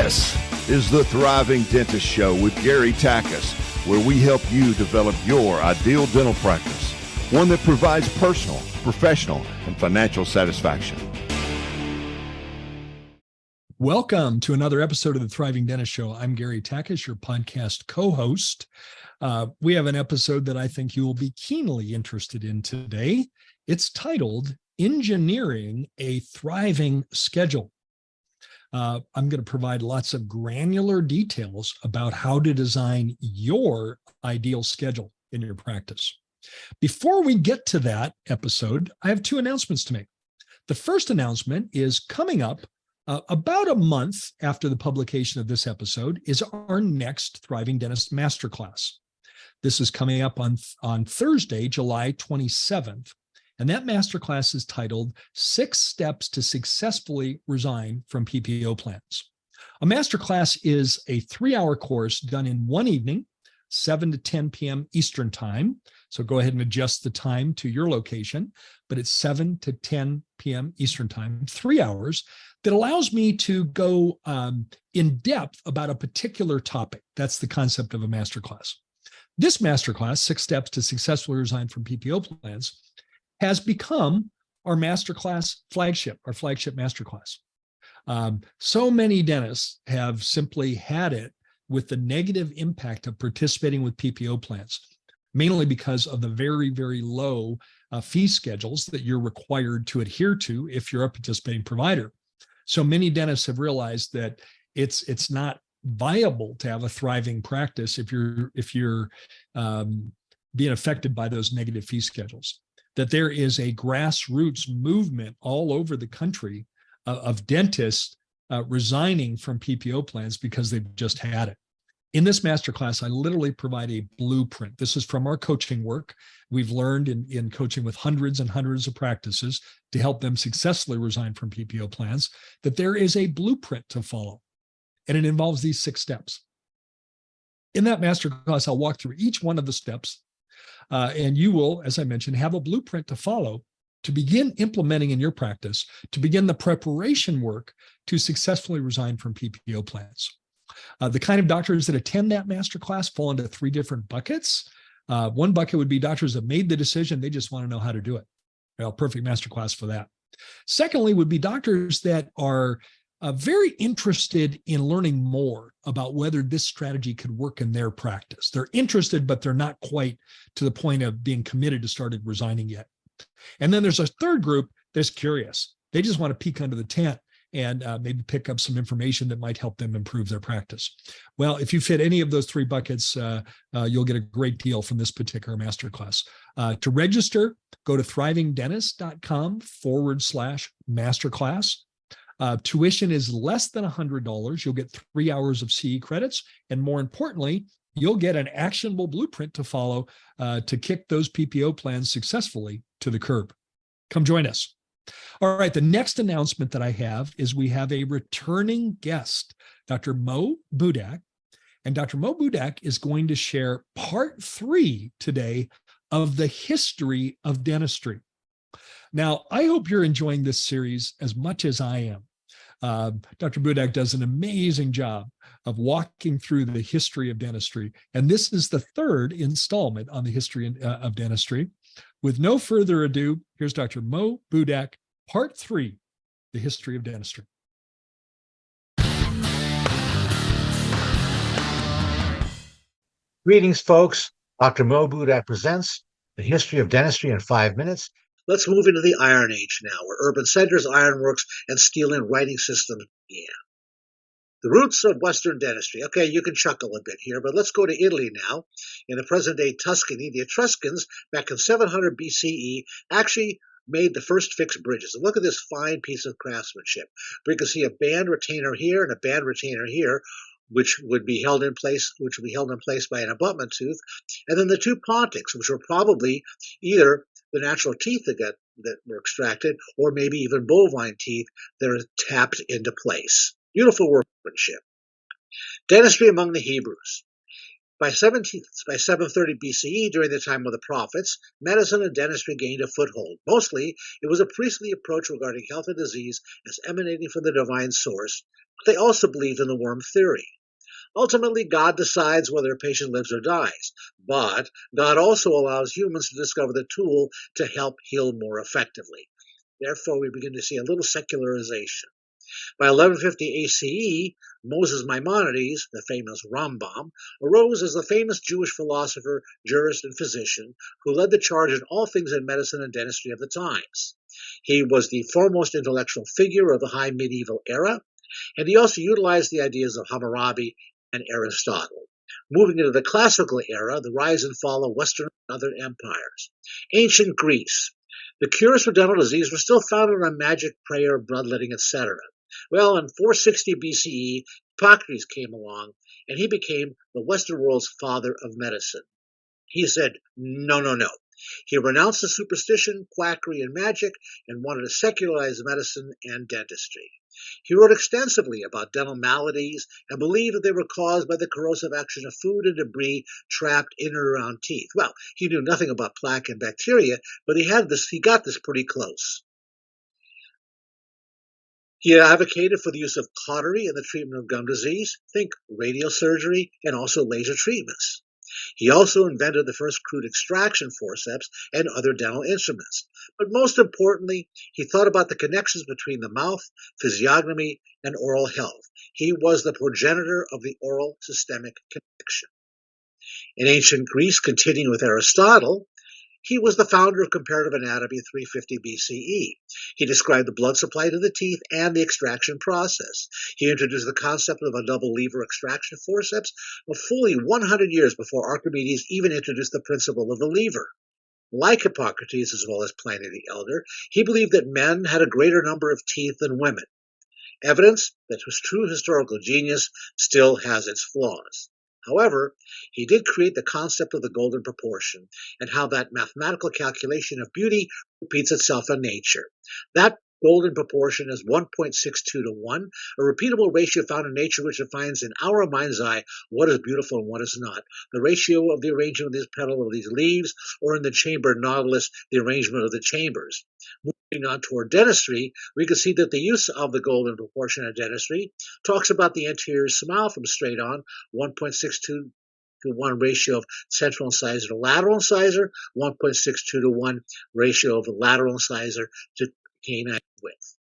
This is the Thriving Dentist Show with Gary Takis, where we help you develop your ideal dental practice, one that provides personal, professional, and financial satisfaction. Welcome to another episode of the Thriving Dentist Show. I'm Gary Takis, your podcast co-host. We have an episode that I think you will be keenly interested in today. It's titled Engineering a Thriving Schedule. I'm going to provide lots of granular details about how to design your ideal schedule in your practice. Before we get to that episode, I have two announcements to make. The first announcement is coming up about a month after the publication of this episode is our next Thriving Dentist Masterclass. This is coming up on Thursday, July 27th. And that masterclass is titled 6 Steps to Successfully Resign from PPO Plans. A masterclass is a 3-hour course done in one evening, 7 to 10 p.m. Eastern time. So go ahead and adjust the time to your location, but it's 7 to 10 p.m. Eastern time, 3 hours, that allows me to go in depth about a particular topic. That's the concept of a masterclass. This masterclass, 6 Steps to Successfully Resign from PPO Plans, has become our masterclass flagship, our flagship masterclass. So many dentists have simply had it with the negative impact of participating with PPO plans, mainly because of the very, very low fee schedules that you're required to adhere to if you're a participating provider. So many dentists have realized that it's not viable to have a thriving practice if you're being affected by those negative fee schedules. That there is a grassroots movement all over the country of dentists resigning from PPO plans because they've just had it. In this masterclass, I literally provide a blueprint. This is from our coaching work. We've learned in coaching with hundreds and hundreds of practices to help them successfully resign from PPO plans, that there is a blueprint to follow. And it involves these 6 steps. In that masterclass, I'll walk through each one of the steps. And you will, as I mentioned, have a blueprint to follow to begin implementing in your practice, to begin the preparation work to successfully resign from PPO plans. The kind of doctors that attend that masterclass fall into 3 different buckets. One bucket would be doctors that made the decision, they just want to know how to do it. Well, perfect masterclass for that. Secondly, would be doctors that are very interested in learning more about whether this strategy could work in their practice. They're interested, but they're not quite to the point of being committed to starting resigning yet. And then there's a third group that's curious. They just want to peek under the tent and maybe pick up some information that might help them improve their practice. Well, if you fit any of those 3 buckets, you'll get a great deal from this particular masterclass. To register, go to thrivingdentist.com/masterclass. Tuition is less than $100. You'll get 3 hours of CE credits. And more importantly, you'll get an actionable blueprint to follow to kick those PPO plans successfully to the curb. Come join us. All right, the next announcement that I have is we have a returning guest, Dr. Mo Budak. And Dr. Mo Budak is going to share part 3 today of the history of dentistry. Now, I hope you're enjoying this series as much as I am. Dr. Budak does an amazing job of walking through the history of dentistry. And this is the 3rd installment on the history of dentistry. With no further ado, here's Dr. Mo Budak, part 3, the history of dentistry. Greetings, folks. Dr. Mo Budak presents the history of dentistry in 5 minutes. Let's move into the Iron Age now, where urban centers, ironworks, and steel and writing systems began. The roots of Western dentistry. Okay, you can chuckle a bit here, but let's go to Italy now. In the present-day Tuscany, the Etruscans, back in 700 BCE, actually made the first fixed bridges. And look at this fine piece of craftsmanship. You can see a band retainer here and a band retainer here, which would be held in place by an abutment tooth, and then the 2 pontics, which were probably either the natural teeth that were extracted, or maybe even bovine teeth that are tapped into place. Beautiful workmanship. Dentistry among the Hebrews. By 730 BCE, during the time of the prophets, medicine and dentistry gained a foothold. Mostly, it was a priestly approach regarding health and disease as emanating from the divine source, but they also believed in the worm theory. Ultimately, God decides whether a patient lives or dies, but God also allows humans to discover the tool to help heal more effectively. Therefore, we begin to see a little secularization. By 1150 ACE, Moses Maimonides, the famous Rambam, arose as the famous Jewish philosopher, jurist, and physician who led the charge in all things in medicine and dentistry of the times. He was the foremost intellectual figure of the high medieval era, and he also utilized the ideas of Hammurabi and Aristotle. Moving into the classical era, the rise and fall of Western and other empires. Ancient Greece. The cures for dental disease were still founded on magic, prayer, bloodletting, etc. Well, in 460 BCE, Hippocrates came along, and he became the Western world's father of medicine. He said, no, no, no. He renounced the superstition, quackery, and magic, and wanted to secularize medicine and dentistry. He wrote extensively about dental maladies and believed that they were caused by the corrosive action of food and debris trapped in or around teeth. Well, he knew nothing about plaque and bacteria, but he got this pretty close. He advocated for the use of cautery in the treatment of gum disease, think radial surgery, and also laser treatments. He also invented the first crude extraction forceps and other dental instruments. But most importantly, he thought about the connections between the mouth, physiognomy, and oral health. He was the progenitor of the oral systemic connection. In ancient Greece, continuing with Aristotle, he was the founder of comparative anatomy in 350 BCE. He described the blood supply to the teeth and the extraction process. He introduced the concept of a double lever extraction forceps fully 100 years before Archimedes even introduced the principle of the lever. Like Hippocrates as well as Pliny the Elder, he believed that men had a greater number of teeth than women. Evidence that his true historical genius still has its flaws. However, he did create the concept of the golden proportion and how that mathematical calculation of beauty repeats itself in nature. That golden proportion is 1.62 to 1, a repeatable ratio found in nature which defines in our mind's eye what is beautiful and what is not. The ratio of the arrangement of these petals of these leaves, or in the chamber nautilus, the arrangement of the chambers. Moving on toward dentistry, we can see that the use of the golden proportion in dentistry talks about the anterior smile from straight on, 1.62 to 1 ratio of central incisor to lateral incisor, 1.62 to 1 ratio of lateral incisor to canine width.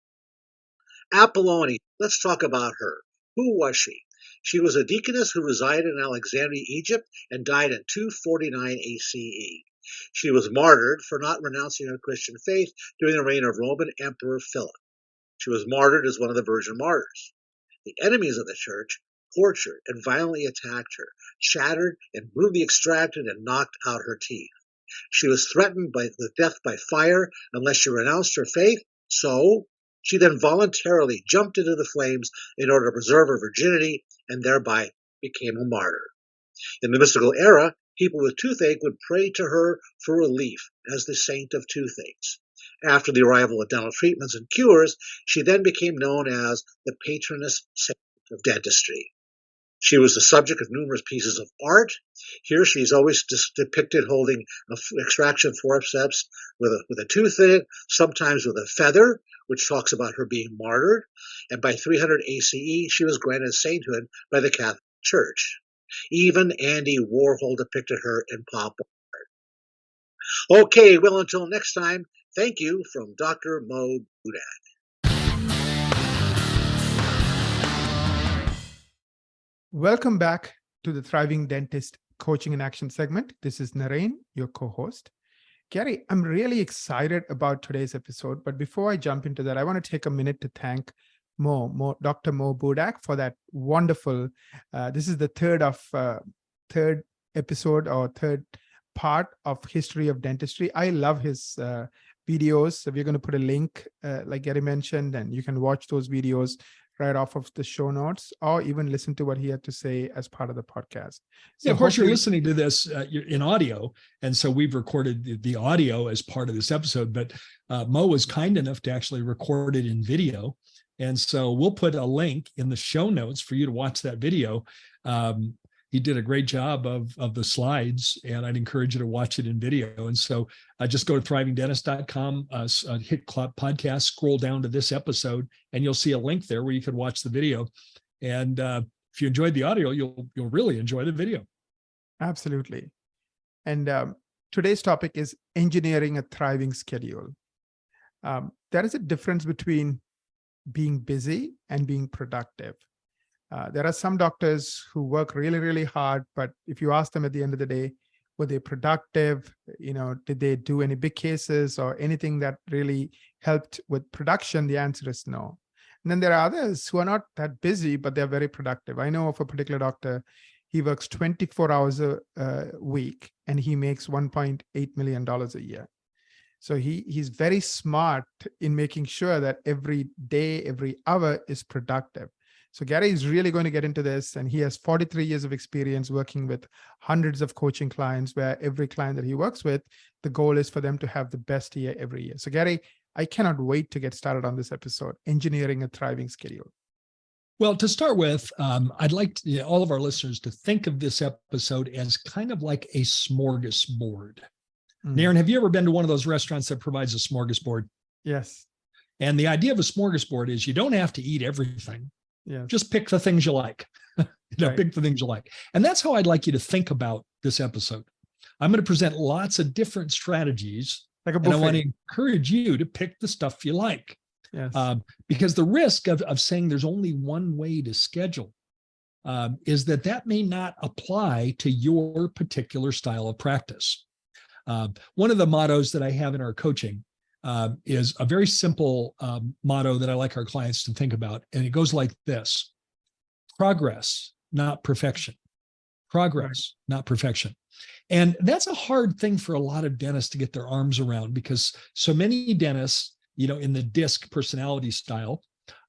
Apollonia, let's talk about her. Who was she? She was a deaconess who resided in Alexandria, Egypt, and died in 249 ACE. She was martyred for not renouncing her Christian faith during the reign of Roman Emperor Philip. She was martyred as one of the Virgin Martyrs. The enemies of the church tortured and violently attacked her, shattered and brutally extracted and knocked out her teeth. She was threatened with death by fire unless she renounced her faith, so she then voluntarily jumped into the flames in order to preserve her virginity and thereby became a martyr. In the mystical era, people with toothache would pray to her for relief as the saint of toothaches. After the arrival of dental treatments and cures, she then became known as the patroness saint of dentistry. She was the subject of numerous pieces of art. Here she is always depicted holding an extraction forceps with a tooth in it, sometimes with a feather, which talks about her being martyred. And by 300 ACE, she was granted sainthood by the Catholic Church. Even Andy Warhol depicted her in pop art. Okay, well, until next time, thank you from Dr. Mo Budak. Welcome back to the Thriving Dentist Coaching in Action segment. This is Narain, your co-host. Gary, I'm really excited about today's episode, but before I jump into that, I want to take a minute to thank Dr. Mo Budak for that wonderful, this is the third episode or third part of History of Dentistry. I love his videos. So we're going to put a link, like Gary mentioned, and you can watch those videos right off of the show notes, or even listen to what he had to say as part of the podcast. So yeah, of course, you're listening to this in audio, and so we've recorded the audio as part of this episode, but Mo was kind enough to actually record it in video. And so we'll put a link in the show notes for you to watch that video. he did a great job of the slides, and I'd encourage you to watch it in video. And so just go to thrivingdentist.com, hit podcast, scroll down to this episode, and you'll see a link there where you can watch the video. And if you enjoyed the audio, you'll really enjoy the video. Absolutely. And today's topic is engineering a thriving schedule. There is a difference between being busy and being productive. There are some doctors who work really, really hard, but if you ask them at the end of the day, were they productive? Did they do any big cases or anything that really helped with production? The answer is no. And then there are others who are not that busy, but they're very productive. I know of a particular doctor, he works 24 hours a week and he makes $1.8 million a year. So he's very smart in making sure that every day, every hour is productive. So Gary is really going to get into this, and he has 43 years of experience working with hundreds of coaching clients, where every client that he works with, the goal is for them to have the best year every year. So Gary, I cannot wait to get started on this episode, engineering a thriving schedule. Well, to start with, I'd like all of our listeners to think of this episode as kind of like a smorgasbord. Naren, have you ever been to one of those restaurants that provides a smorgasbord? Yes. And the idea of a smorgasbord is you don't have to eat everything. Yeah. Just pick the things you like. Right. Pick the things you like. And that's how I'd like you to think about this episode. I'm going to present lots of different strategies. Like a buffet. And I want to encourage you to pick the stuff you like. Yes. Because the risk of saying there's only one way to schedule is that may not apply to your particular style of practice. One of the mottos that I have in our coaching is a very simple motto that I like our clients to think about. And it goes like this: progress, not perfection. Progress, not perfection. And that's a hard thing for a lot of dentists to get their arms around, because so many dentists, in the DISC personality style,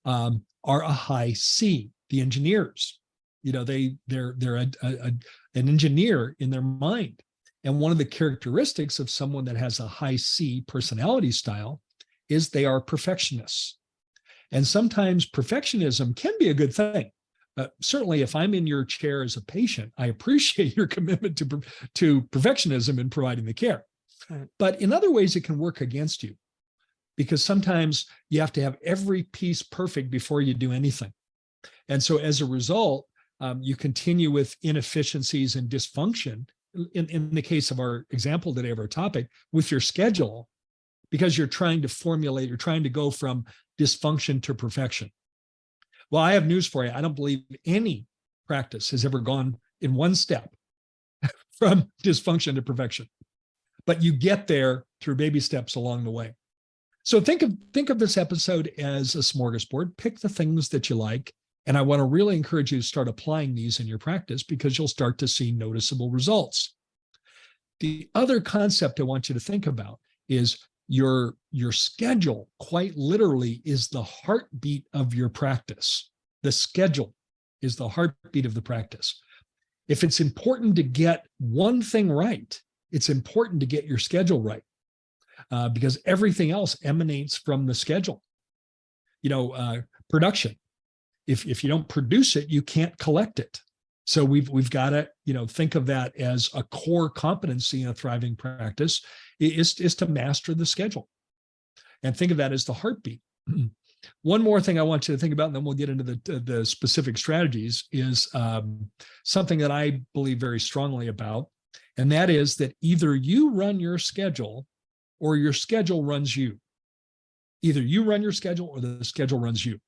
are a high C. The engineers, they're an engineer in their mind. And one of the characteristics of someone that has a high C personality style is they are perfectionists. And sometimes perfectionism can be a good thing. Certainly, if I'm in your chair as a patient, I appreciate your commitment to perfectionism in providing the care. Right. But in other ways, it can work against you, because sometimes you have to have every piece perfect before you do anything. And so as a result, you continue with inefficiencies and dysfunction, in the case of our example today of our topic, with your schedule, because you're trying to go from dysfunction to perfection. Well, I have news for you. I don't believe any practice has ever gone in one step from dysfunction to perfection, but you get there through baby steps along the way. So think of this episode as a smorgasbord. Pick the things that you like. And I want to really encourage you to start applying these in your practice, because you'll start to see noticeable results. The other concept I want you to think about is your schedule, quite literally, is the heartbeat of your practice. The schedule is the heartbeat of the practice. If it's important to get one thing right, it's important to get your schedule right, because everything else emanates from the schedule. Production. If you don't produce it, you can't collect it. So we've got to, think of that as a core competency in a thriving practice is to master the schedule, and think of that as the heartbeat. One more thing I want you to think about, and then we'll get into the specific strategies, is something that I believe very strongly about, and that is that either you run your schedule or your schedule runs you. Either you run your schedule or the schedule runs you.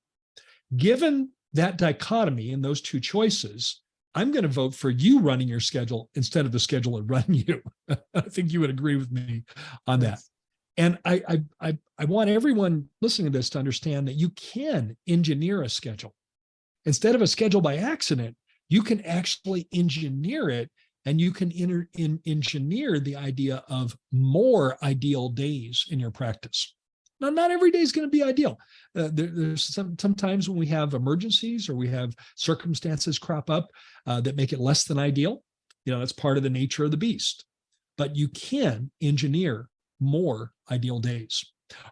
Given that dichotomy and those two choices, I'm going to vote for you running your schedule instead of the schedule running you. I think you would agree with me on that. And I want everyone listening to this to understand that you can engineer a schedule. Instead of a schedule by accident, you can actually engineer it, and you can engineer the idea of more ideal days in your practice. Now, not every day is going to be ideal. There's sometimes when we have emergencies or we have circumstances crop up that make it less than ideal. That's part of the nature of the beast. But you can engineer more ideal days.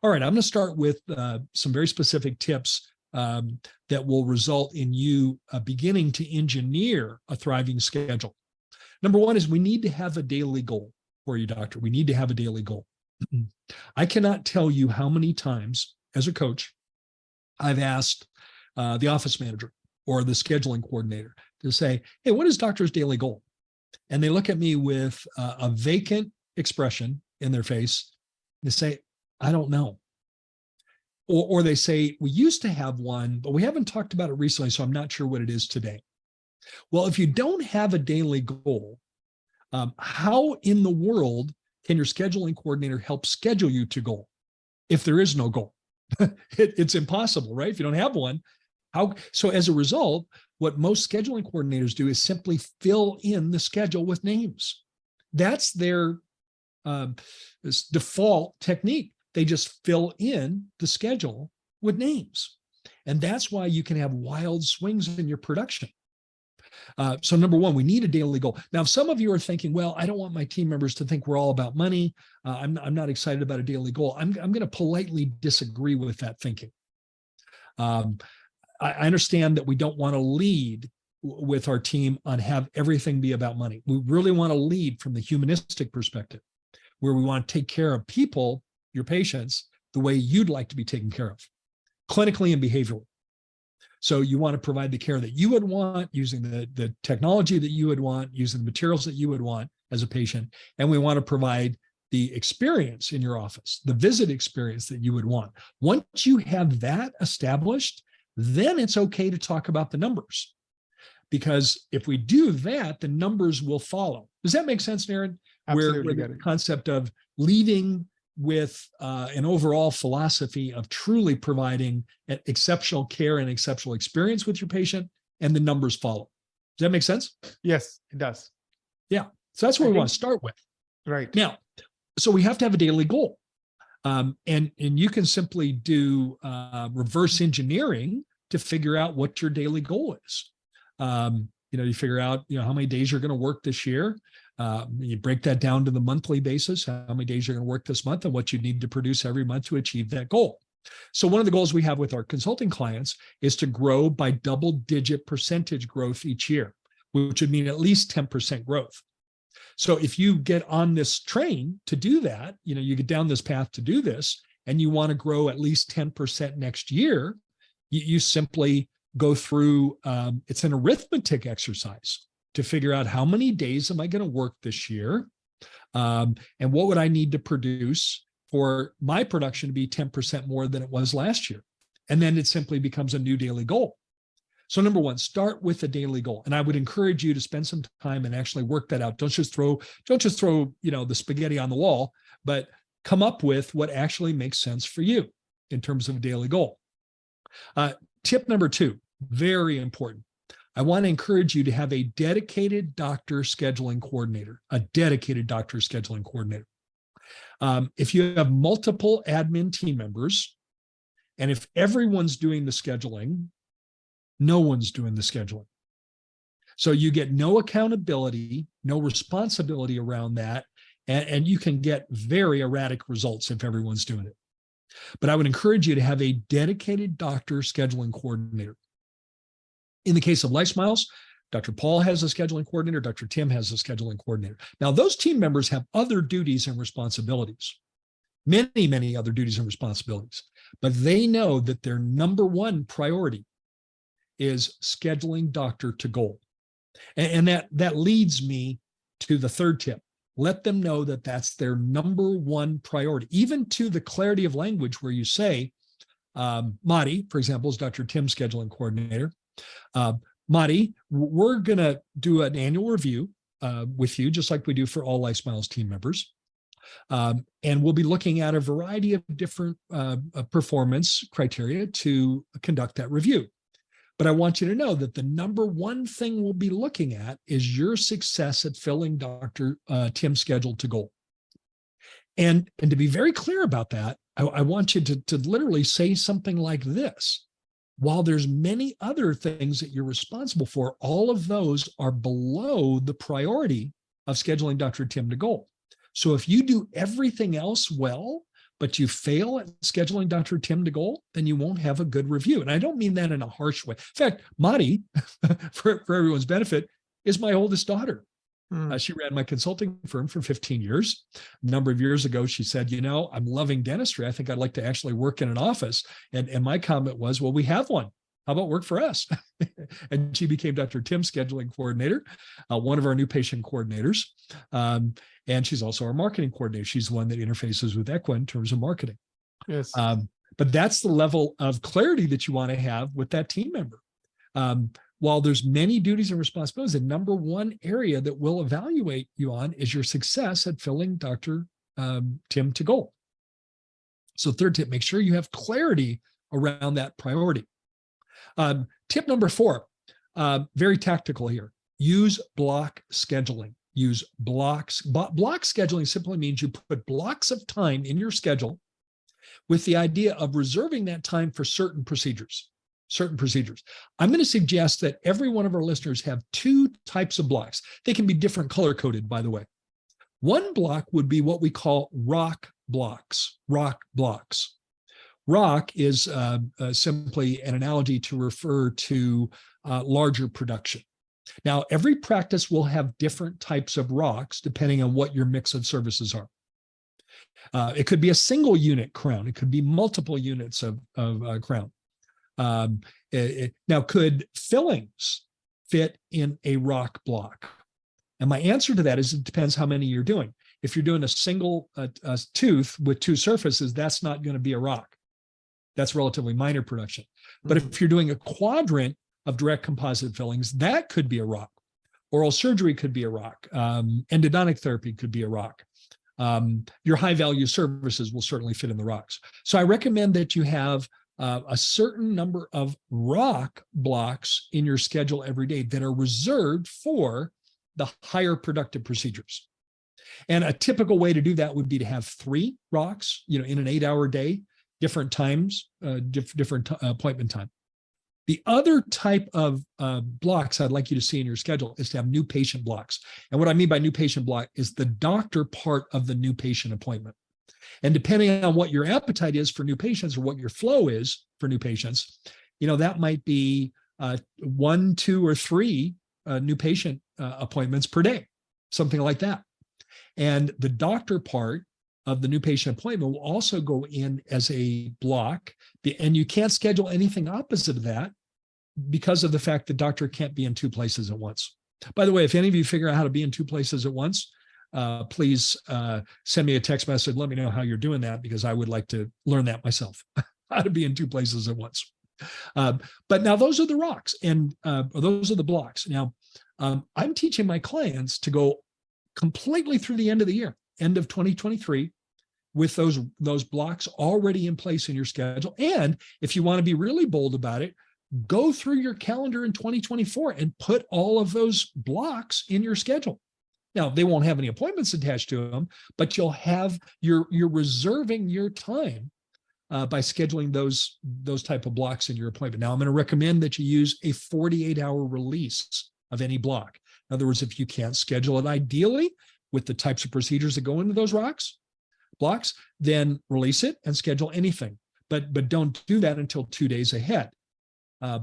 All right, I'm going to start with some very specific tips that will result in you beginning to engineer a thriving schedule. Number one is we need to have a daily goal for you, doctor. We need to have a daily goal. I cannot tell you how many times as a coach I've asked the office manager or the scheduling coordinator to say, hey, what is doctor's daily goal? And they look at me with a vacant expression in their face. They say, I don't know. Or they say, we used to have one, but we haven't talked about it recently, so I'm not sure what it is today. Well, if you don't have a daily goal, how in the world can your scheduling coordinator help schedule you to goal if there is no goal? It's impossible, right? If you don't have one, how? So as a result, what most scheduling coordinators do is simply fill in the schedule with names. That's their default technique. They just fill in the schedule with names. And that's why you can have wild swings in your production. So number one, we need a daily goal. Now, if some of you are thinking, well, I don't want my team members to think we're all about money. I'm not excited about a daily goal. I'm going to politely disagree with that thinking. I understand that we don't want to lead with our team on have everything be about money. We really want to lead from the humanistic perspective, where we want to take care of people, your patients, the way you'd like to be taken care of, clinically and behaviorally. So you want to provide the care that you would want, using the technology that you would want, using the materials that you would want as a patient. And we want to provide the experience in your office, the visit experience that you would want. Once you have that established, then it's okay to talk about the numbers. Because if we do that, the numbers will follow. Does that make sense, Naren? Absolutely. Where the concept of leading with an overall philosophy of truly providing exceptional care and exceptional experience with your patient, and the numbers follow. Does that make sense? Yes, it does. Yeah. So that's what we want to start with. Right. Now, so we have to have a daily goal. And you can simply do reverse engineering to figure out what your daily goal is. You figure out, how many days you're going to work this year. You break that down to the monthly basis, how many days you're going to work this month and what you need to produce every month to achieve that goal. So one of the goals we have with our consulting clients is to grow by double-digit percentage growth each year, which would mean at least 10% growth. So if you get on this train to do that, you get down this path to do this, and you want to grow at least 10% next year, you simply go through, it's an arithmetic exercise to figure out how many days am I going to work this year, and what would I need to produce for my production to be 10% more than it was last year. And then it simply becomes a new daily goal. So number one, start with a daily goal. And I would encourage you to spend some time and actually work that out. Don't just throw, the spaghetti on the wall, but come up with what actually makes sense for you in terms of a daily goal. Tip number two, very important. I want to encourage you to have a dedicated doctor scheduling coordinator, If you have multiple admin team members, and if everyone's doing the scheduling, no one's doing the scheduling. So you get no accountability, no responsibility around that, and you can get very erratic results if everyone's doing it. But I would encourage you to have a dedicated doctor scheduling coordinator. In the case of LifeSmiles, Dr. Paul has a scheduling coordinator, Dr. Tim has a scheduling coordinator. Now, those team members have other duties and responsibilities, many, many other duties and responsibilities, but they know that their number one priority is scheduling doctor to goal. And that leads me to the third tip. Let them know that that's their number one priority, even to the clarity of language where you say, Madi, for example, is Dr. Tim's scheduling coordinator. Madi, we're going to do an annual review with you, just like we do for all LifeSmiles team members. And we'll be looking at a variety of different performance criteria to conduct that review. But I want you to know that the number one thing we'll be looking at is your success at filling Dr. Tim's schedule to goal. And to be very clear about that, I want you to literally say something like this. While there's many other things that you're responsible for, all of those are below the priority of scheduling Dr. Tim to goal. So if you do everything else well, but you fail at scheduling Dr. Tim DeGole, then you won't have a good review. And I don't mean that in a harsh way. In fact, Madi, for everyone's benefit, is my oldest daughter. She ran my consulting firm for 15 years. A number of years ago, she said, I'm loving dentistry. I think I'd like to actually work in an office. And my comment was, well, we have one. How about work for us? And she became Dr. Tim's scheduling coordinator, one of our new patient coordinators. And she's also our marketing coordinator. She's the one that interfaces with Equa in terms of marketing. Yes. But that's the level of clarity that you want to have with that team member. While there's many duties and responsibilities, the number one area that we'll evaluate you on is your success at filling Dr. Tim to goal. So third tip, make sure you have clarity around that priority. Tip number 4, very tactical here. Use block scheduling. Use blocks. Block scheduling simply means you put blocks of time in your schedule with the idea of reserving that time for certain procedures. I'm going to suggest that every one of our listeners have 2 types of blocks. They can be different color coded, by the way. One block would be what we call rock blocks. Rock is simply an analogy to refer to larger production. Now, every practice will have different types of rocks depending on what your mix of services are. It could be a single unit crown. It could be multiple units of crown. Now, could fillings fit in a rock block? And my answer to that is it depends how many you're doing. If you're doing a single tooth with 2 surfaces, that's not going to be a rock. That's relatively minor production. But if you're doing a quadrant of direct composite fillings, that could be a rock. Oral surgery could be a rock. Endodontic therapy could be a rock. Your high value services will certainly fit in the rocks. So I recommend that you have a certain number of rock blocks in your schedule every day that are reserved for the higher productive procedures. And a typical way to do that would be to have 3 rocks, in an 8-hour day, different times, different appointment time. The other type of blocks I'd like you to see in your schedule is to have new patient blocks. And what I mean by new patient block is the doctor part of the new patient appointment. And depending on what your appetite is for new patients or what your flow is for new patients, that might be 1, 2, or 3 new patient appointments per day, something like that. And the doctor part of the new patient appointment will also go in as a block. And you can't schedule anything opposite of that because of the fact the doctor can't be in 2 places at once. By the way, if any of you figure out how to be in 2 places at once, please send me a text message. Let me know how you're doing that, because I would like to learn that myself, how to be in 2 places at once. But now those are the rocks, and those are the blocks. Now, I'm teaching my clients to go completely through the end of the year, end of 2023, with those blocks already in place in your schedule. And if you want to be really bold about it, go through your calendar in 2024 and put all of those blocks in your schedule. Now, they won't have any appointments attached to them, but you're reserving your time by scheduling those type of blocks in your appointment. Now, I'm going to recommend that you use a 48-hour release of any block. In other words, if you can't schedule it ideally with the types of procedures that go into those blocks, then release it and schedule anything. But don't do that until 2 days ahead.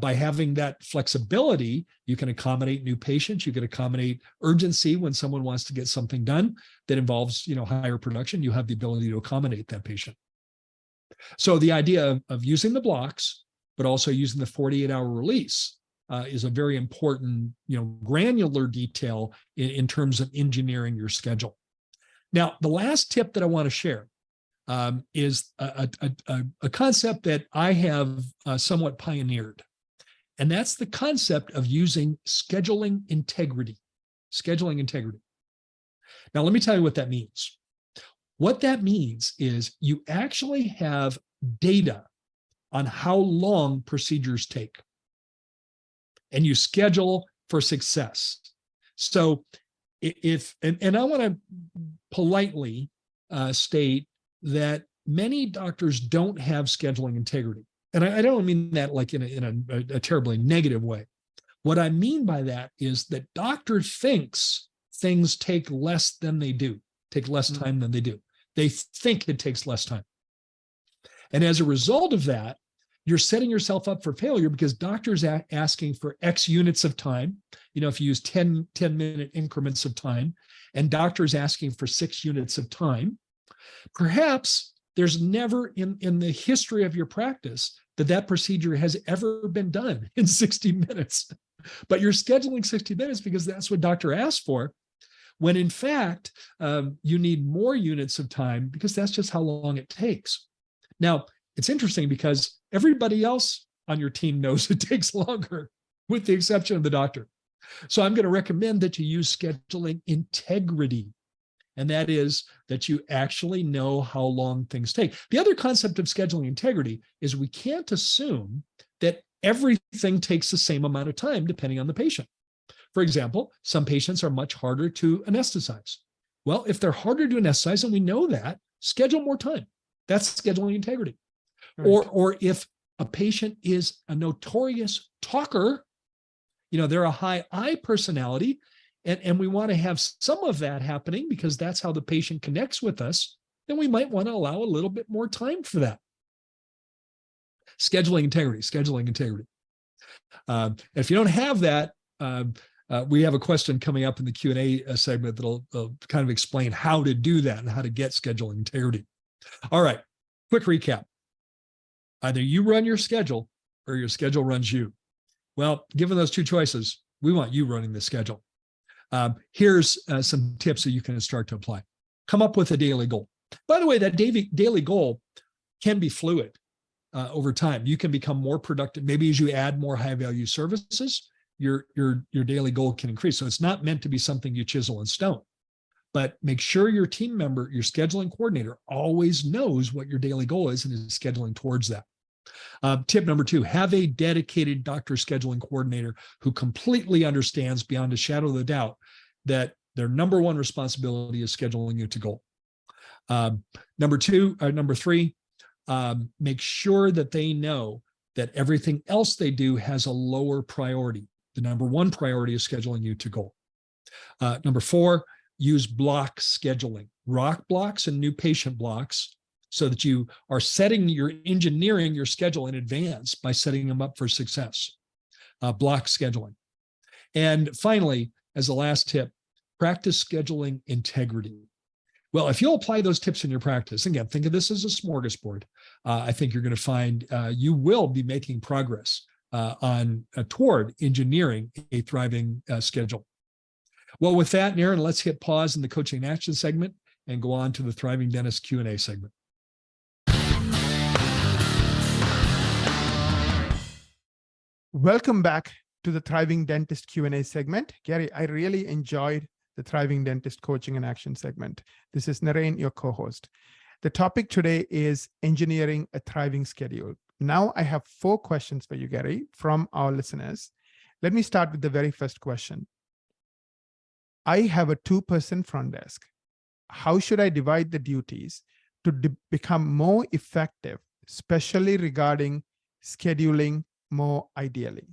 By having that flexibility, you can accommodate new patients. You can accommodate urgency when someone wants to get something done that involves, higher production. You have the ability to accommodate that patient. So the idea of using the blocks, but also using the 48-hour release is a very important, granular detail in terms of engineering your schedule. Now, the last tip that I want to share is a concept that I have somewhat pioneered. And that's the concept of using scheduling integrity. Now, let me tell you what that means. What that means is you actually have data on how long procedures take, and you schedule for success. So and I want to politely state that many doctors don't have scheduling integrity. And I don't mean that like in a terribly negative way. What I mean by that is that doctor thinks things take less than they do, take less time than they do. They think it takes less time. And as a result of that, you're setting yourself up for failure because doctors are asking for X units of time. If you use 10-minute increments of time, and doctors asking for 6 units of time, perhaps there's never in the history of your practice that procedure has ever been done in 60 minutes. But you're scheduling 60 minutes because that's what doctor asked for, when in fact, you need more units of time because that's just how long it takes. Now, it's interesting because everybody else on your team knows it takes longer, with the exception of the doctor. So I'm going to recommend that you use scheduling integrity. And that is that you actually know how long things take. The other concept of scheduling integrity is we can't assume that everything takes the same amount of time depending on the patient. For example, some patients are much harder to anesthetize. Well, if they're harder to anesthetize, and we know that, schedule more time. That's scheduling integrity. Right. Or if a patient is a notorious talker, they're a high I personality, and we want to have some of that happening because that's how the patient connects with us, then we might want to allow a little bit more time for that. Scheduling integrity. If you don't have that, we have a question coming up in the Q&A segment that'll kind of explain how to do that and how to get scheduling integrity. All right, quick recap. Either you run your schedule or your schedule runs you. Well, given those two choices, we want you running the schedule. Here's some tips that you can start to apply. Come up with a daily goal. By the way, that daily goal can be fluid over time. You can become more productive. Maybe as you add more high-value services, your daily goal can increase. So it's not meant to be something you chisel in stone. But make sure your team member, your scheduling coordinator, always knows what your daily goal is and is scheduling towards that. Tip number 2, have a dedicated doctor scheduling coordinator who completely understands beyond a shadow of a doubt that their number one responsibility is scheduling you to goal. Number 3, make sure that they know that everything else they do has a lower priority. The number one priority is scheduling you to goal. Number 4, use block scheduling, rock blocks and new patient blocks, so that you are engineering your schedule in advance by setting them up for success. Block scheduling. And finally, as a last tip, practice scheduling integrity. Well, if you'll apply those tips in your practice, again, think of this as a smorgasbord. I think you're going to find you will be making progress toward engineering a thriving schedule. Well, with that, Naren, let's hit pause in the coaching and action segment and go on to the Thriving Dentist Q&A segment. Welcome back to the Thriving Dentist Q&A segment. Gary, I really enjoyed the Thriving Dentist Coaching and Action segment. This is Naren, your co-host. The topic today is engineering a thriving schedule. Now I have 4 questions for you, Gary, from our listeners. Let me start with the very first question. I have a 2-person front desk. How should I divide the duties to become more effective, especially regarding scheduling more ideally?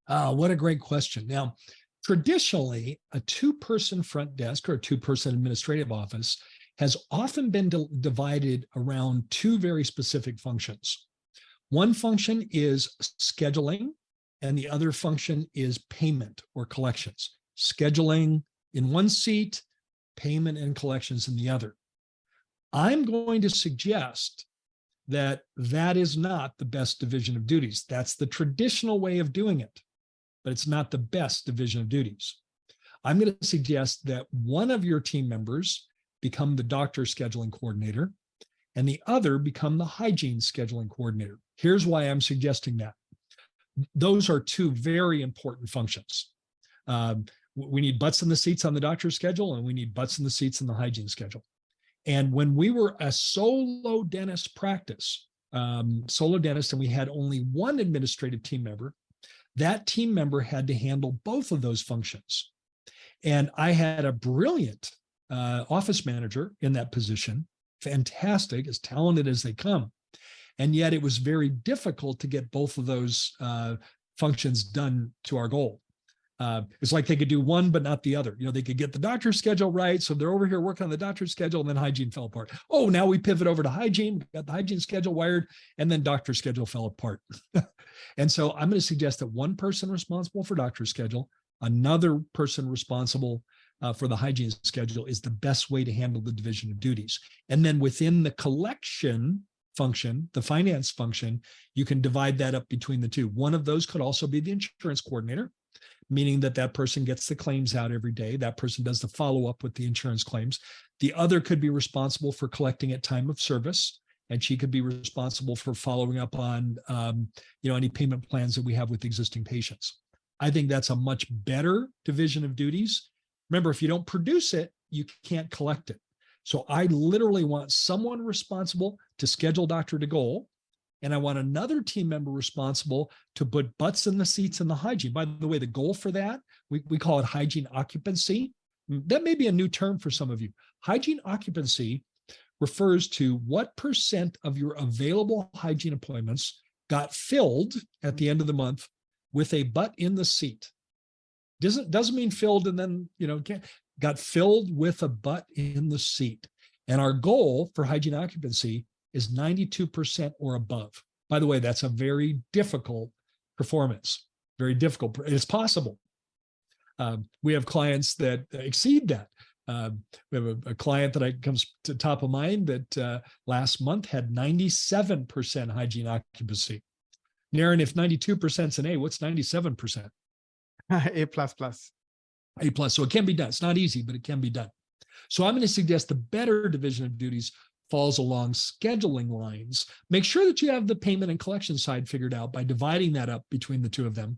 What a great question. Now, traditionally, a 2-person front desk or a 2-person administrative office has often been divided around 2 very specific functions. One function is scheduling, and the other function is payment or collections. Scheduling in one seat, payment and collections in the other. I'm going to suggest that is not the best division of duties. That's the traditional way of doing it, but it's not the best division of duties. I'm going to suggest that one of your team members become the doctor scheduling coordinator and the other become the hygiene scheduling coordinator. Here's why I'm suggesting that. Those are 2 very important functions. We need butts in the seats on the doctor's schedule, and we need butts in the seats in the hygiene schedule. And when we were a solo dentist practice, and we had only one administrative team member, that team member had to handle both of those functions. And I had a brilliant office manager in that position, fantastic, as talented as they come. And yet it was very difficult to get both of those functions done to our goal. It's like they could do one, but not the other. They could get the doctor's schedule right. So they're over here working on the doctor's schedule, and then hygiene fell apart. Oh, now we pivot over to hygiene. We got the hygiene schedule wired, and then doctor's schedule fell apart. And so I'm going to suggest that one person responsible for doctor's schedule, another person responsible for the hygiene schedule is the best way to handle the division of duties. And then within the collection function, the finance function, you can divide that up between the two. One of those could also be the insurance coordinator, meaning that person gets the claims out every day. That person does the follow-up with the insurance claims. The other could be responsible for collecting at time of service, and she could be responsible for following up on any payment plans that we have with existing patients. I think that's a much better division of duties. Remember, if you don't produce it, you can't collect it. So I literally want someone responsible to schedule doctor to goal, and I want another team member responsible to put butts in the seats in the hygiene. By the way, the goal for that, we call it hygiene occupancy. That may be a new term for some of you. Hygiene occupancy refers to what % of your available hygiene appointments got filled at the end of the month with a butt in the seat. Doesn't mean filled and then, got filled with a butt in the seat. And our goal for hygiene occupancy is 92% or above. By the way, that's a very difficult performance, very difficult. It's possible. We have clients that exceed that. We have a client that comes to top of mind that last month had 97% hygiene occupancy. Naren, if 92% is an A, what's 97%? A++. A+. So it can be done. It's not easy, but it can be done. So I'm going to suggest the better division of duties falls along scheduling lines. Make sure that you have the payment and collection side figured out by dividing that up between the two of them.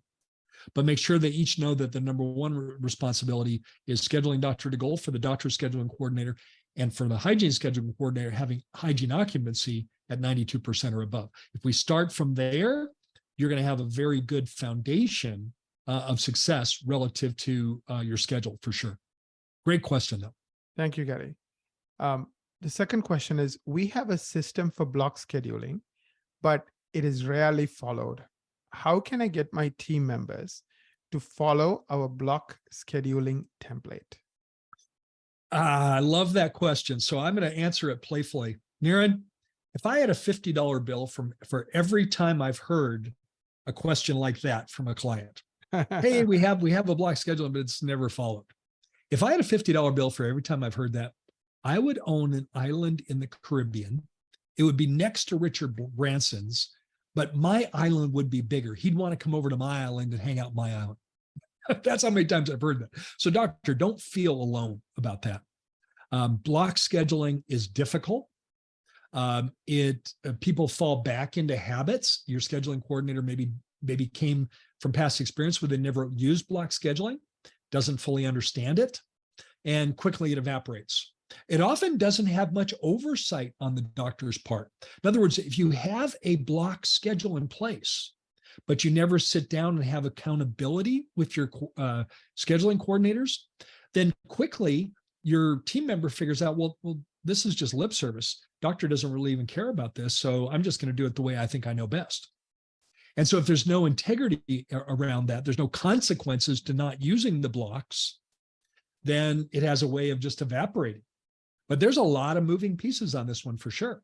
But make sure they each know that the number one responsibility is scheduling doctor to goal for the doctor scheduling coordinator, and for the hygiene scheduling coordinator having hygiene occupancy at 92% or above. If we start from there, you're going to have a very good foundation of success relative to your schedule for sure. Great question though. Thank you, Gary. The second question is, we have a system for block scheduling, but it is rarely followed. How can I get my team members to follow our block scheduling template? I love that question. So I'm going to answer it playfully. Naren, if I had a $50 bill for every time I've heard a question like that from a client, hey, we have a block scheduling, but it's never followed. If I had a $50 bill for every time I've heard that, I would own an island in the Caribbean. It would be next to Richard Branson's, but my island would be bigger. He'd want to come over to my island and hang out my island. That's how many times I've heard that. So doctor, don't feel alone about that. Block scheduling is difficult. People fall back into habits. Your scheduling coordinator maybe came from past experience where they never used block scheduling, doesn't fully understand it, and quickly it evaporates. It often doesn't have much oversight on the doctor's part. In other words, if you have a block schedule in place, but you never sit down and have accountability with your scheduling coordinators, then quickly your team member figures out, well, this is just lip service. Doctor doesn't really even care about this, so I'm just going to do it the way I think I know best. And so if there's no integrity around that, there's no consequences to not using the blocks, then it has a way of just evaporating. But there's a lot of moving pieces on this one for sure.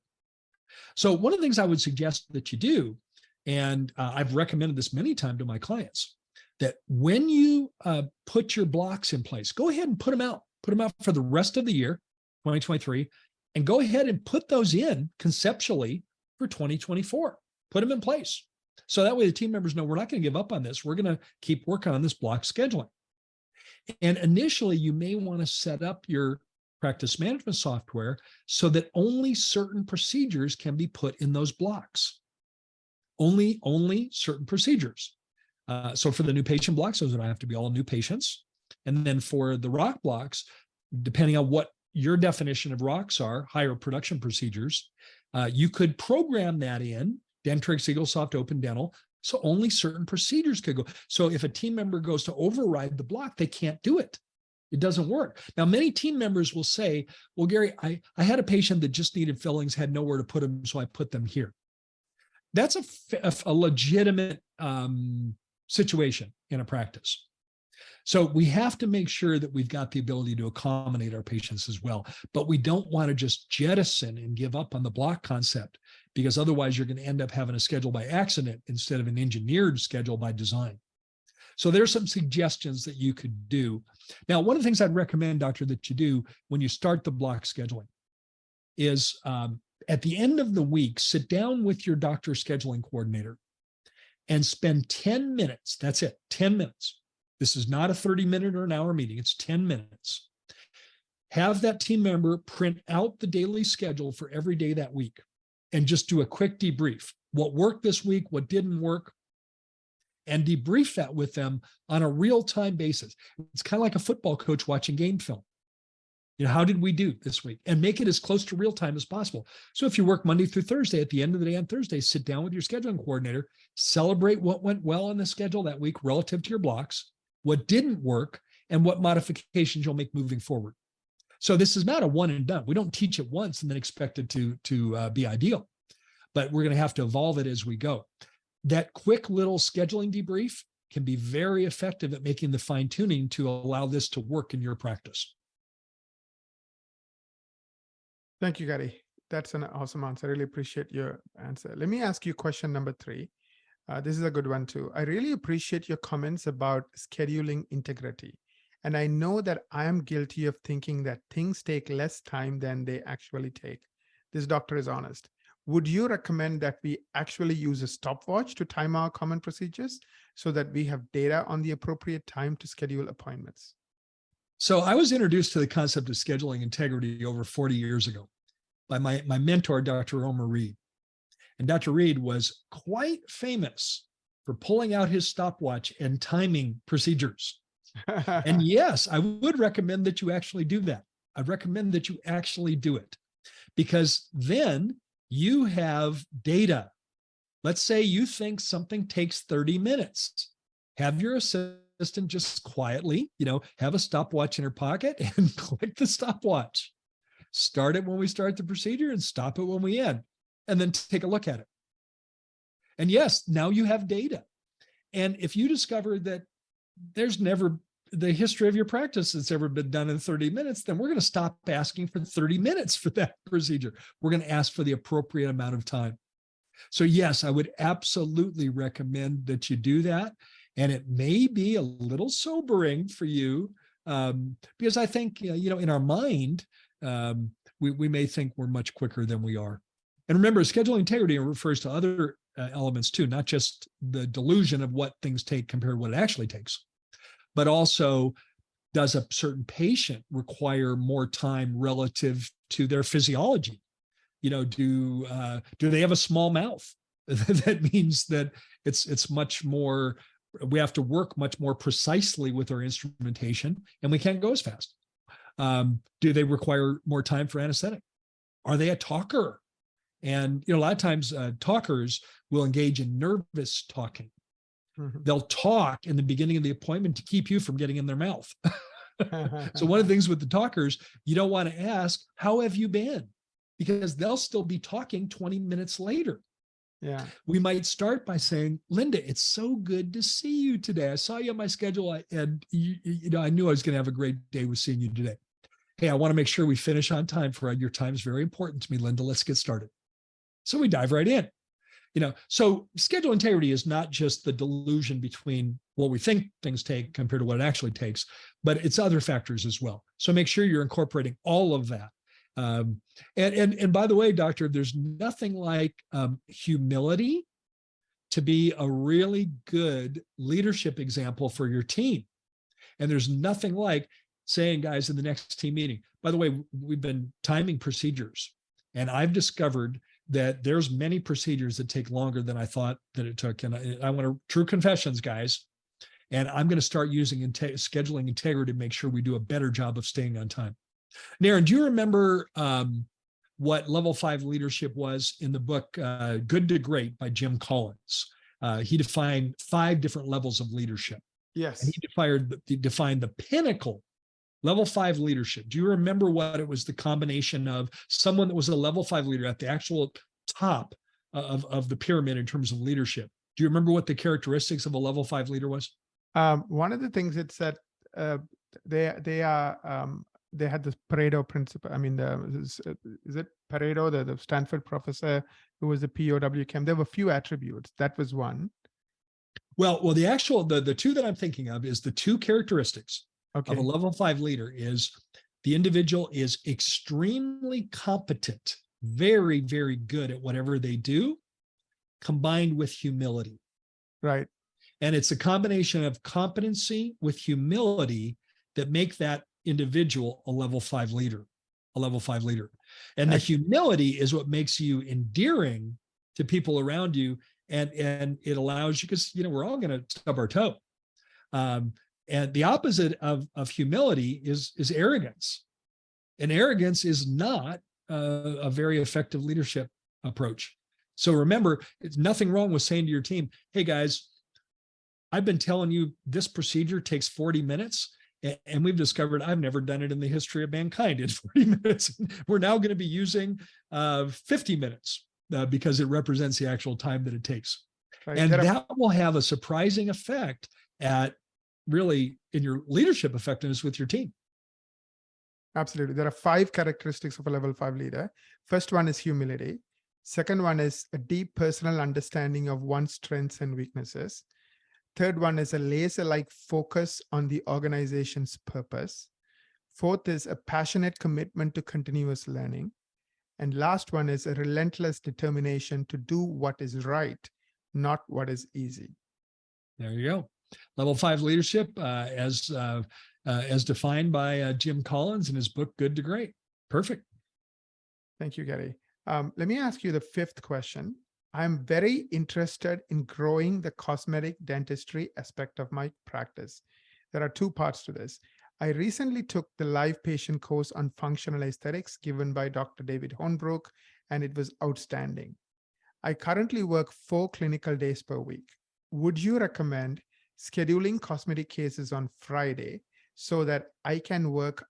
So one of the things I would suggest that you do, and I've recommended this many times to my clients, that when you put your blocks in place, go ahead and put them out for the rest of the year, 2023, and go ahead and put those in conceptually for 2024. Put them in place. So that way the team members know we're not going to give up on this. We're going to keep working on this block scheduling. And initially, you may want to set up your practice management software so that only certain procedures can be put in those blocks. Only certain procedures. So for the new patient blocks, those would have to be all new patients. And then for the ROC blocks, depending on what your definition of ROCs are, higher production procedures, you could program that in Dentrix, EagleSoft, Open Dental, so only certain procedures could go. So if a team member goes to override the block, they can't do it. It doesn't work. Now, many team members will say, well, Gary, I had a patient that just needed fillings, had nowhere to put them, so I put them here. That's a legitimate situation in a practice. So we have to make sure that we've got the ability to accommodate our patients as well. But we don't want to just jettison and give up on the block concept, because otherwise you're going to end up having a schedule by accident instead of an engineered schedule by design. So there's some suggestions that you could do. Now, one of the things I'd recommend, doctor, that you do when you start the block scheduling is at the end of the week, sit down with your doctor scheduling coordinator and spend 10 minutes. That's it, 10 minutes. This is not a 30-minute or an hour meeting. It's 10 minutes. Have that team member print out the daily schedule for every day that week and just do a quick debrief. What worked this week, what didn't work, and debrief that with them on a real-time basis. It's kind of like a football coach watching game film. You know, how did we do this week? And make it as close to real time as possible. So if you work Monday through Thursday, at the end of the day on Thursday, sit down with your scheduling coordinator, celebrate what went well on the schedule that week relative to your blocks, what didn't work, and what modifications you'll make moving forward. So this is not a one and done. We don't teach it once and then expect it to be ideal, but we're going to have to evolve it as we go. That quick little scheduling debrief can be very effective at making the fine tuning to allow this to work in your practice. Thank you, Gary. That's an awesome answer. I really appreciate your answer. Let me ask you question number 3. This is a good one too. I really appreciate your comments about scheduling integrity. And I know that I am guilty of thinking that things take less time than they actually take. This doctor is honest. Would you recommend that we actually use a stopwatch to time our common procedures so that we have data on the appropriate time to schedule appointments? So I was introduced to the concept of scheduling integrity over 40 years ago by my mentor, Dr. Omar Reed. And Dr. Reed was quite famous for pulling out his stopwatch and timing procedures. And yes, I would recommend that you actually do that. I'd recommend that you actually do it, because then you have data. Let's say you think something takes 30 minutes. Have your assistant just quietly, have a stopwatch in her pocket and click the stopwatch. Start it when we start the procedure and stop it when we end, and then take a look at it. And yes, now you have data. And if you discover that there's never the history of your practice that's ever been done in 30 minutes, then we're going to stop asking for 30 minutes for that procedure. We're going to ask for the appropriate amount of time. So yes, I would absolutely recommend that you do that. And it may be a little sobering for you, because I think, in our mind, we may think we're much quicker than we are. And remember, scheduling integrity refers to other elements too, not just the delusion of what things take compared to what it actually takes, but also, does a certain require more time relative to their physiology? Do they have a small mouth? That means that it's much more, we have to work much more precisely with our instrumentation, and we can't go as fast. Do they require more time for anesthetic? Are they a talker? And a lot of times talkers will engage in nervous talking. Mm-hmm. They'll talk in the beginning of the appointment to keep you from getting in their mouth. So one of the things with the talkers, you don't want to ask, how have you been? Because they'll still be talking 20 minutes later. Yeah. We might start by saying, Linda, it's so good to see you today. I saw you on my schedule, and I knew I was going to have a great day with seeing you today. Hey, I want to make sure we finish on time. Your time is very important to me, Linda. Let's get started. So we dive right in. So schedule integrity is not just the delusion between what we think things take compared to what it actually takes, but it's other factors as well. So make sure you're incorporating all of that. And by the way, doctor, there's nothing like humility to be a really good leadership example for your team. And there's nothing like saying, guys, in the next team meeting, by the way, we've been timing procedures, and I've discovered that there's many procedures that take longer than I thought that it took. And I want to, true confessions, guys, and I'm going to start using scheduling integrity to make sure we do a better job of staying on time. Naren, do you remember what level 5 leadership was in the book Good to Great by Jim Collins? He defined 5 different levels of leadership. Yes. And he defined the pinnacle level 5 leadership. Do you remember what it was? The combination of someone that was a level 5 leader at the actual top of the pyramid in terms of leadership. Do you remember what the characteristics of a level 5 leader was? One of the things it said, they had this Pareto principle. I mean, is it Pareto, the Stanford professor who was a POW chem? There were a few attributes. That was one. Well, the two that I'm thinking of is the two characteristics Okay. of a level 5 leader is the individual is extremely competent, very, very good at whatever they do, combined with humility. Right. And it's a combination of competency with humility that make that individual a level 5 leader, And the humility is what makes you endearing to people around you. And it allows you, because, we're all going to stub our toe. And the opposite of humility is arrogance. And arrogance is not a very effective leadership approach. So remember, it's nothing wrong with saying to your team, hey guys, I've been telling you this procedure takes 40 minutes, and we've discovered I've never done it in the history of mankind in 40 minutes. We're now going to be using 50 minutes because it represents the actual time that it takes. Right. And that will have a surprising effect at really in your leadership effectiveness with your team. Absolutely. There are 5 characteristics of a level 5 leader. First one is humility. Second one is a deep personal understanding of one's strengths and weaknesses. Third one is a laser-like focus on the organization's purpose. Fourth is a passionate commitment to continuous learning. And last one is a relentless determination to do what is right, not what is easy. There you go. Level 5 leadership as defined by Jim Collins in his book, Good to Great. Perfect. Thank you, Gary. Let me ask you the 5th question. I'm very interested in growing the cosmetic dentistry aspect of my practice. There are 2 parts to this. I recently took the live patient course on functional aesthetics given by Dr. David Hornbrook, and it was outstanding. I currently work 4 clinical days per week. Would you recommend scheduling cosmetic cases on Friday so that I can work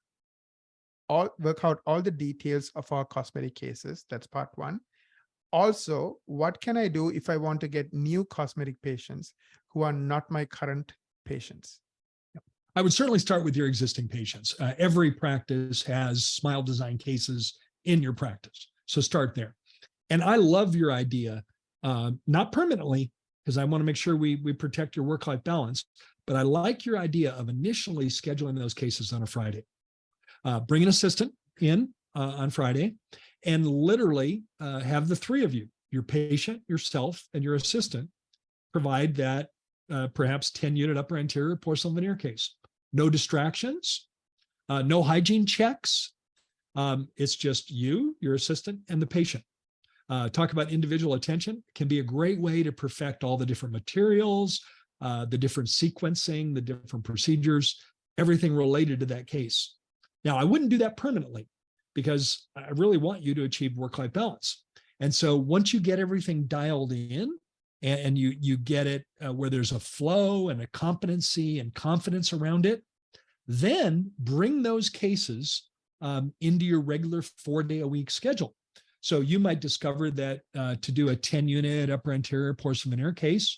out all the details of our cosmetic cases? That's part 1. Also, what can I do if I want to get new cosmetic patients who are not my current patients? I would certainly start with your existing patients. Every practice has smile design cases in your practice. So start there. And I love your idea, not permanently, because I want to make sure we protect your work-life balance, but I like your idea of initially scheduling those cases on a Friday. Bring an assistant in on Friday and literally have the 3 of you, your patient, yourself, and your assistant, provide that perhaps 10-unit upper anterior porcelain veneer case. No distractions, no hygiene checks. It's just you, your assistant, and the patient. Talk about individual attention. It can be a great way to perfect all the different materials, the different sequencing, the different procedures, everything related to that case. Now, I wouldn't do that permanently because I really want you to achieve work-life balance. And so once you get everything dialed in and you get it where there's a flow and a competency and confidence around it, then bring those cases into your regular 4-day-a-week schedule. So you might discover that to do a 10-unit upper anterior porcelain veneer case,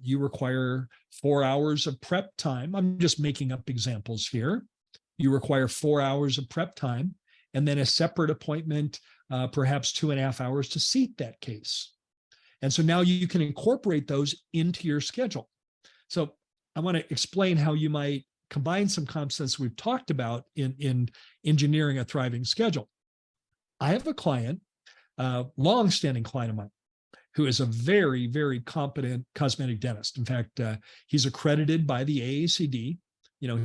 you require 4 hours of prep time. I'm just making up examples here. You require 4 hours of prep time and then a separate appointment, perhaps 2.5 hours to seat that case. And so now you can incorporate those into your schedule. So I want to explain how you might combine some concepts we've talked about in engineering a thriving schedule. I have a client, long-standing client of mine, who is a very, very competent cosmetic dentist. In fact, he's accredited by the AACD.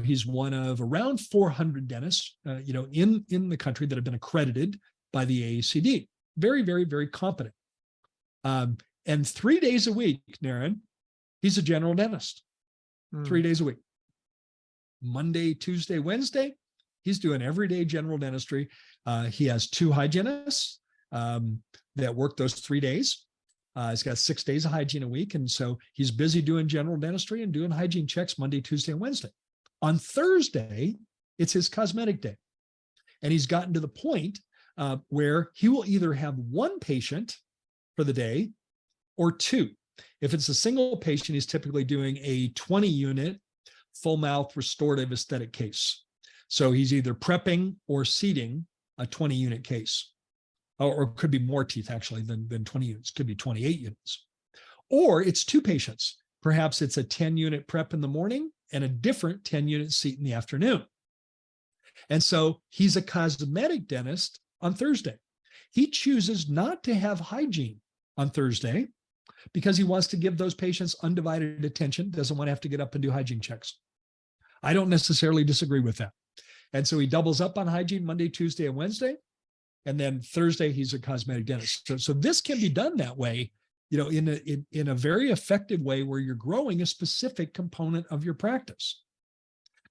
He's one of around 400 dentists, in the country that have been accredited by the AACD. Very, very, very competent. And 3 days a week, Naren, he's a general dentist. 3 days a week. Monday, Tuesday, Wednesday, he's doing everyday general dentistry. He has 2 hygienists that work those 3 days. He's got 6 days of hygiene a week. And so he's busy doing general dentistry and doing hygiene checks Monday, Tuesday, and Wednesday. On Thursday, it's his cosmetic day. And he's gotten to the point where he will either have 1 patient for the day or 2. If it's a single patient, he's typically doing a 20-unit full mouth restorative aesthetic case. So he's either prepping or seating a 20-unit case, or it could be more teeth actually than 20 units, could be 28 units. Or it's two patients. Perhaps it's a 10-unit prep in the morning and a different 10-unit seat in the afternoon. And so he's a cosmetic dentist on Thursday. He chooses not to have hygiene on Thursday because he wants to give those patients undivided attention, doesn't want to have to get up and do hygiene checks. I don't necessarily disagree with that. And so he doubles up on hygiene Monday, Tuesday, and Wednesday. And then Thursday, he's a cosmetic dentist. So this can be done that way, in a very effective way where you're growing a specific component of your practice.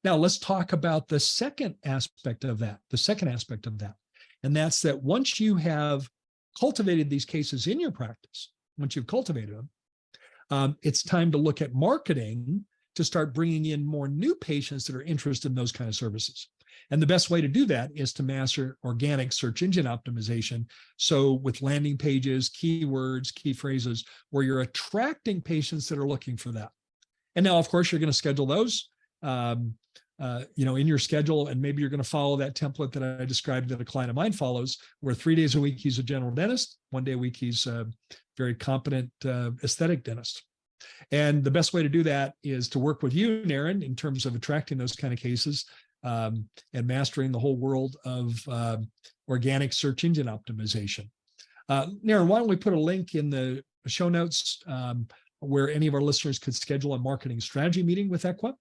Now, let's talk about the second aspect of that. And that's that once you have cultivated these cases in your practice, once you've cultivated them, it's time to look at marketing to start bringing in more new patients that are interested in those kind of services. And the best way to do that is to master organic search engine optimization. So with landing pages, keywords, key phrases, where you're attracting patients that are looking for that. And now, of course, you're going to schedule those, in your schedule, and maybe you're going to follow that template that I described that a client of mine follows, where 3 days a week he's a general dentist, 1 day a week he's a very competent aesthetic dentist. And the best way to do that is to work with you, Naren, in terms of attracting those kind of cases and mastering the whole world of organic search engine optimization. Naren, why don't we put a link in the show notes where any of our listeners could schedule a marketing strategy meeting with Equa.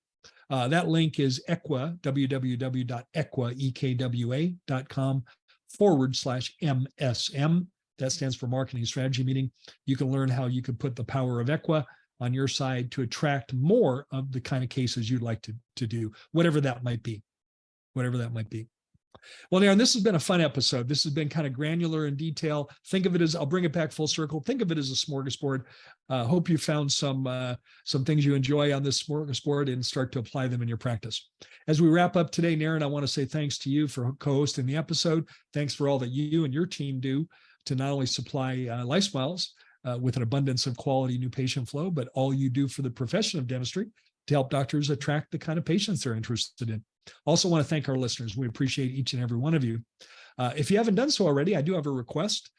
That link is Equa, www.equa.com/MSM. That stands for Marketing Strategy Meeting. You can learn how you can put the power of Equa on your side to attract more of the kind of cases you'd like to do, whatever that might be. Well, Naren, this has been a fun episode. This has been kind of granular in detail. Think of it as, I'll bring it back full circle. Think of it as a smorgasbord. Hope you found some things you enjoy on this smorgasbord and start to apply them in your practice. As we wrap up today, Naren, I want to say thanks to you for co-hosting the episode. Thanks for all that you and your team do to not only supply LifeSmiles with an abundance of quality new patient flow, but all you do for the profession of dentistry to help doctors attract the kind of patients they're interested in. Also want to thank our listeners. We appreciate each and every one of you. If you haven't done so already, I do have a request.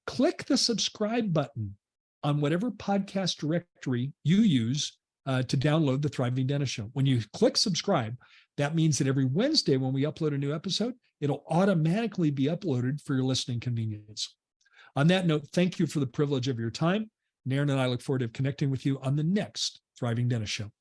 Click the subscribe button on whatever podcast directory you use to download the Thriving Dentist Show. When you click subscribe, that means that every Wednesday when we upload a new episode, it'll automatically be uploaded for your listening convenience. On that note, thank you for the privilege of your time. Naren and I look forward to connecting with you on the next Thriving Dentist Show.